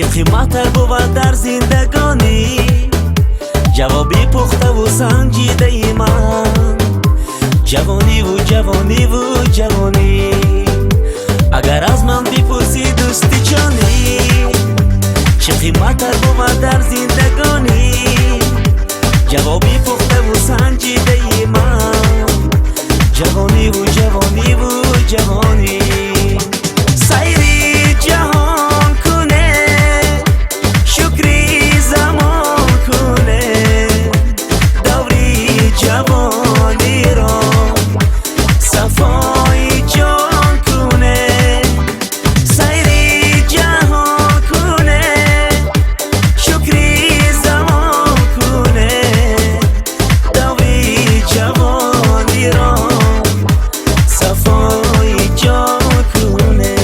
چی قیمتر بود در زندگانی؟ جوابی پخته و سنجیده ای من. جوانی و جوانی و جوانی، اگر از من بپرسی دوستی جانی، چی قیمتر بود در زندگانی؟ جوابی پخته و سنجیده ای من. جوانی و جوانی و جوانی، سیری جهان کنه، شکری زمان کنه، دوری جوانی را صفای جان کنه. سیری جهان کنه، شکری زمان کنه، دوری جوانی را صفای جان کنه.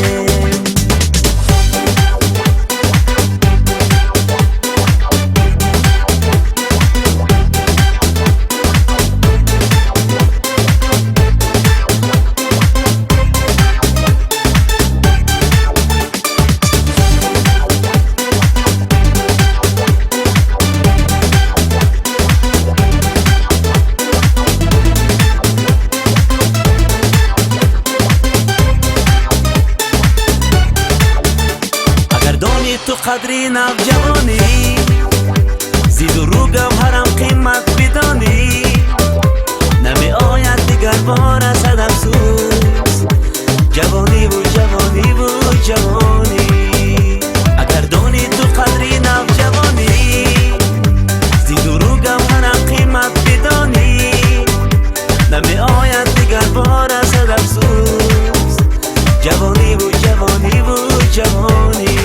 تو قدری نوجوانی، زید و رو گوهرم قیمت بدانی، نمی آید دیگر بار از افسوس. جوانی و جوانی و جوانی، اگر دانی تو قدری نوجوانی، زید و رو گوهرم قیمت بدانی، نمی آید دیگر بار از افسوس. جوانی و جوانی و جوانی.